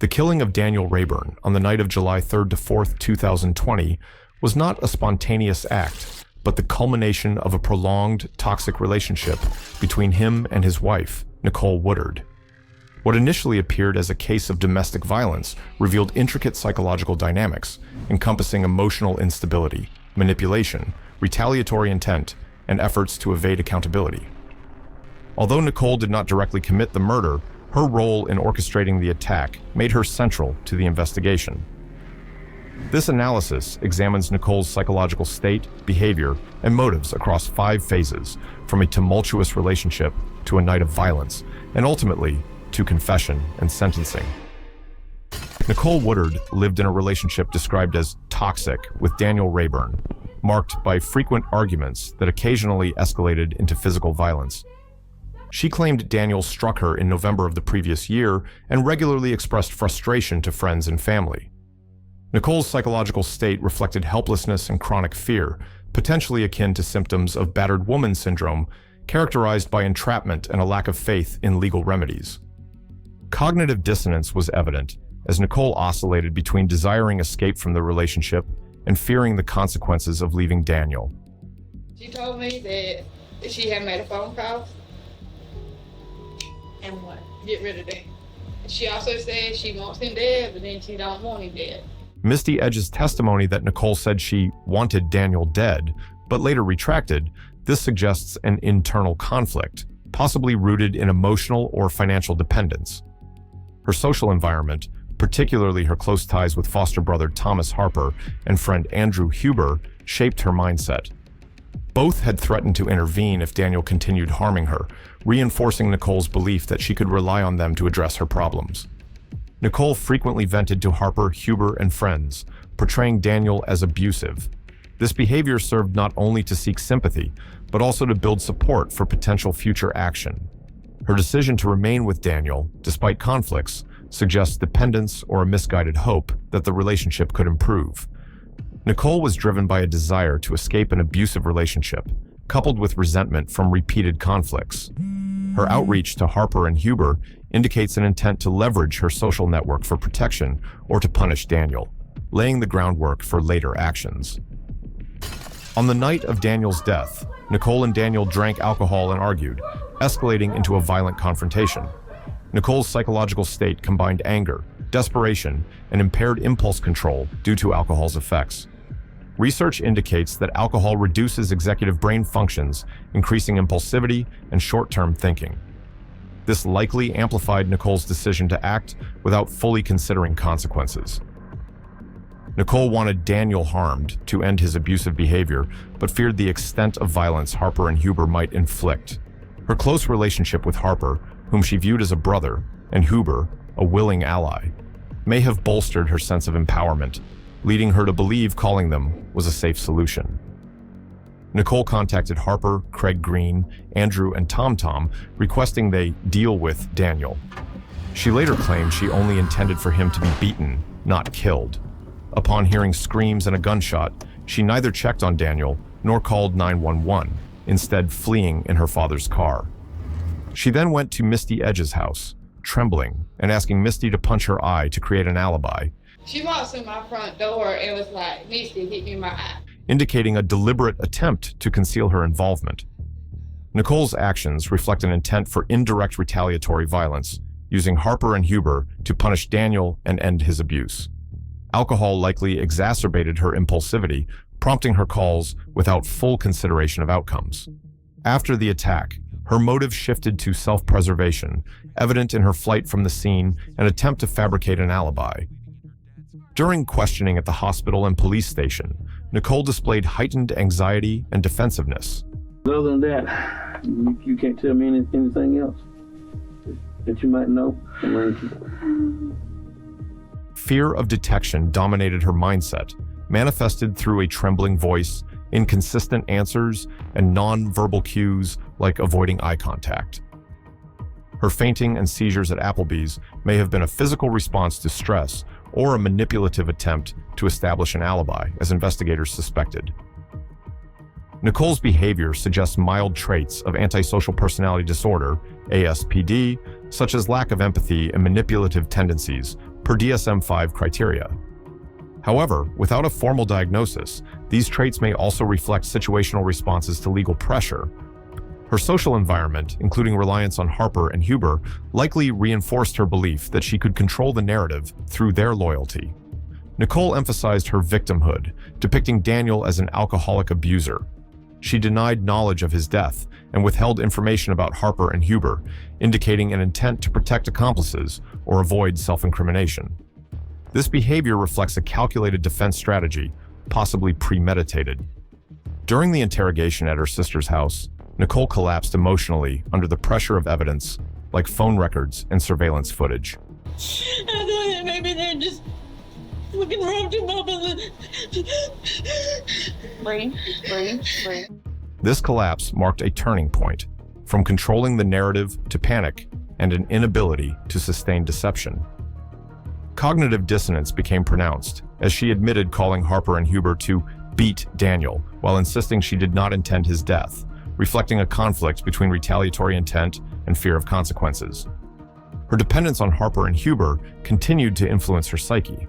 The killing of Daniel Rayburn on the night of July 3rd to 4th, 2020 was not a spontaneous act, but the culmination of a prolonged, toxic relationship between him and his wife, Nicole Woodard. What initially appeared as a case of domestic violence revealed intricate psychological dynamics, encompassing emotional instability, manipulation, retaliatory intent, and efforts to evade accountability. Although Nicole did not directly commit the murder, her role in orchestrating the attack made her central to the investigation. This analysis examines Nicole's psychological state, behavior, and motives across 5 phases, from a tumultuous relationship to a night of violence, and ultimately to confession and sentencing. Nicole Woodard lived in a relationship described as toxic with Daniel Rayburn, marked by frequent arguments that occasionally escalated into physical violence. She claimed Daniel struck her in November of the previous year and regularly expressed frustration to friends and family. Nicole's psychological state reflected helplessness and chronic fear, potentially akin to symptoms of battered woman syndrome, characterized by entrapment and a lack of faith in legal remedies. Cognitive dissonance was evident, as Nicole oscillated between desiring escape from the relationship and fearing the consequences of leaving Daniel. She told me that she had made a phone call. And what? Get rid of that. She also said she wants him dead, but then she don't want him dead. Misty Edge's testimony that Nicole said she wanted Daniel dead, but later retracted, this suggests an internal conflict, possibly rooted in emotional or financial dependence. Her social environment, particularly her close ties with foster brother Thomas Harper and friend Andrew Huber, shaped her mindset. Both had threatened to intervene if Daniel continued harming her, reinforcing Nicole's belief that she could rely on them to address her problems. Nicole frequently vented to Harper, Huber, and friends, portraying Daniel as abusive. This behavior served not only to seek sympathy, but also to build support for potential future action. Her decision to remain with Daniel, despite conflicts, suggests dependence or a misguided hope that the relationship could improve. Nicole was driven by a desire to escape an abusive relationship, coupled with resentment from repeated conflicts. Her outreach to Harper and Huber indicates an intent to leverage her social network for protection or to punish Daniel, laying the groundwork for later actions. On the night of Daniel's death, Nicole and Daniel drank alcohol and argued, escalating into a violent confrontation. Nicole's psychological state combined anger, desperation, and impaired impulse control due to alcohol's effects. Research indicates that alcohol reduces executive brain functions, increasing impulsivity and short-term thinking. This likely amplified Nicole's decision to act without fully considering consequences. Nicole wanted Daniel harmed to end his abusive behavior, but feared the extent of violence Harper and Huber might inflict. Her close relationship with Harper, whom she viewed as a brother, and Huber, a willing ally, may have bolstered her sense of empowerment, leading her to believe calling them was a safe solution. Nicole contacted Harper, Craig Green, Andrew, and Tom Tom, requesting they deal with Daniel. She later claimed she only intended for him to be beaten, not killed. Upon hearing screams and a gunshot, she neither checked on Daniel nor called 911, instead fleeing in her father's car. She then went to Misty Edge's house, trembling and asking Misty to punch her eye to create an alibi, She walks in my front door and was like, Misty, hit me in my eye. indicating a deliberate attempt to conceal her involvement. Nicole's actions reflect an intent for indirect retaliatory violence, using Harper and Huber to punish Daniel and end his abuse. Alcohol likely exacerbated her impulsivity, prompting her calls without full consideration of outcomes. After the attack, her motive shifted to self-preservation, evident in her flight from the scene and attempt to fabricate an alibi. During questioning at the hospital and police station, Nicole displayed heightened anxiety and defensiveness. Other than that, you can't tell me anything else that you might know. Fear of detection dominated her mindset, manifested through a trembling voice, inconsistent answers, and non-verbal cues like avoiding eye contact. Her fainting and seizures at Applebee's may have been a physical response to stress or a manipulative attempt to establish an alibi, as investigators suspected. Nicole's behavior suggests mild traits of antisocial personality disorder, ASPD, such as lack of empathy and manipulative tendencies, per DSM-5 criteria. However, without a formal diagnosis, these traits may also reflect situational responses to legal pressure. Her social environment, including reliance on Harper and Huber, likely reinforced her belief that she could control the narrative through their loyalty. Nicole emphasized her victimhood, depicting Daniel as an alcoholic abuser. She denied knowledge of his death and withheld information about Harper and Huber, indicating an intent to protect accomplices or avoid self-incrimination. This behavior reflects a calculated defense strategy, possibly premeditated. During the interrogation at her sister's house, Nicole collapsed emotionally under the pressure of evidence, like phone records and surveillance footage. I thought maybe they're just fucking robbed him up and Breathe. This collapse marked a turning point, from controlling the narrative to panic and an inability to sustain deception. Cognitive dissonance became pronounced as she admitted calling Harper and Huber to beat Daniel while insisting she did not intend his death, reflecting a conflict between retaliatory intent and fear of consequences. Her dependence on Harper and Huber continued to influence her psyche.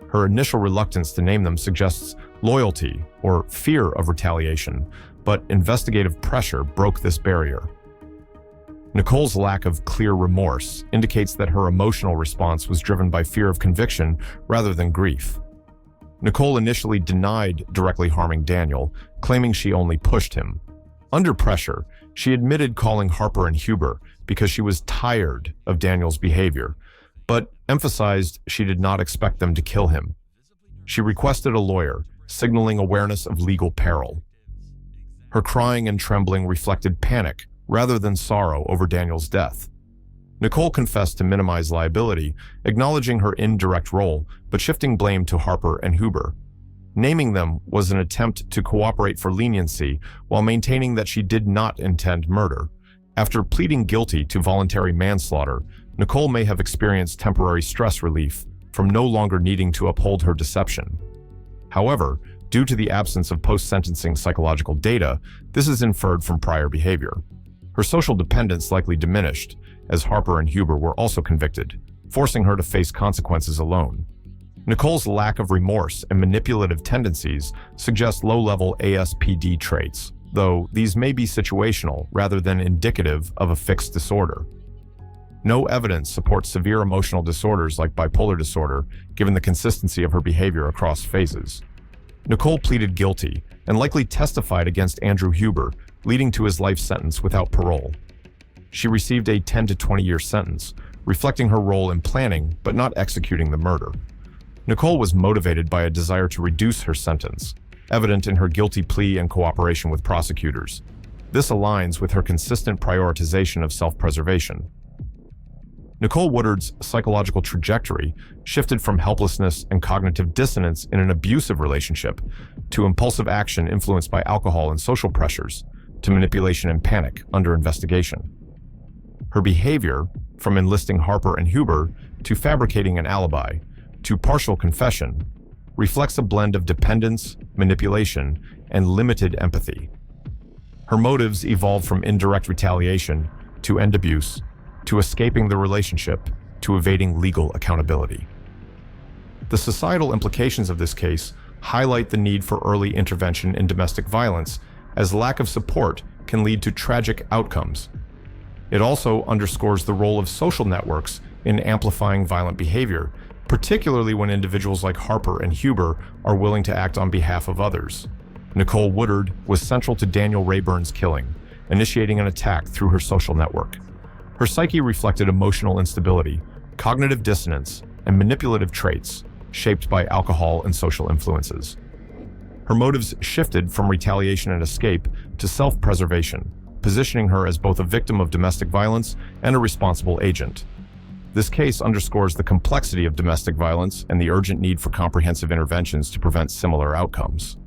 Her initial reluctance to name them suggests loyalty or fear of retaliation, but investigative pressure broke this barrier. Nicole's lack of clear remorse indicates that her emotional response was driven by fear of conviction rather than grief. Nicole initially denied directly harming Daniel, claiming she only pushed him. Under pressure, she admitted calling Harper and Huber because she was tired of Daniel's behavior, but emphasized she did not expect them to kill him. She requested a lawyer, signaling awareness of legal peril. Her crying and trembling reflected panic rather than sorrow over Daniel's death. Nicole confessed to minimize liability, acknowledging her indirect role, but shifting blame to Harper and Huber. Naming them was an attempt to cooperate for leniency while maintaining that she did not intend murder. After pleading guilty to voluntary manslaughter, Nicole may have experienced temporary stress relief from no longer needing to uphold her deception. However, due to the absence of post-sentencing psychological data, this is inferred from prior behavior. Her social dependence likely diminished, as Harper and Huber were also convicted, forcing her to face consequences alone. Nicole's lack of remorse and manipulative tendencies suggest low-level ASPD traits, though these may be situational rather than indicative of a fixed disorder. No evidence supports severe emotional disorders like bipolar disorder, given the consistency of her behavior across phases. Nicole pleaded guilty and likely testified against Andrew Huber, leading to his life sentence without parole. She received a 10 to 20-year sentence, reflecting her role in planning but not executing the murder. Nicole was motivated by a desire to reduce her sentence, evident in her guilty plea and cooperation with prosecutors. This aligns with her consistent prioritization of self-preservation. Nicole Woodard's psychological trajectory shifted from helplessness and cognitive dissonance in an abusive relationship to impulsive action influenced by alcohol and social pressures, to manipulation and panic under investigation. Her behavior, from enlisting Harper and Huber to fabricating an alibi to partial confession, reflects a blend of dependence, manipulation, and limited empathy. Her motives evolved from indirect retaliation to end abuse, to escaping the relationship, to evading legal accountability. The societal implications of this case highlight the need for early intervention in domestic violence, as lack of support can lead to tragic outcomes. It also underscores the role of social networks in amplifying violent behavior, particularly when individuals like Harper and Huber are willing to act on behalf of others. Nicole Woodard was central to Daniel Rayburn's killing, initiating an attack through her social network. Her psyche reflected emotional instability, cognitive dissonance, and manipulative traits shaped by alcohol and social influences. Her motives shifted from retaliation and escape to self-preservation, positioning her as both a victim of domestic violence and a responsible agent. This case underscores the complexity of domestic violence and the urgent need for comprehensive interventions to prevent similar outcomes.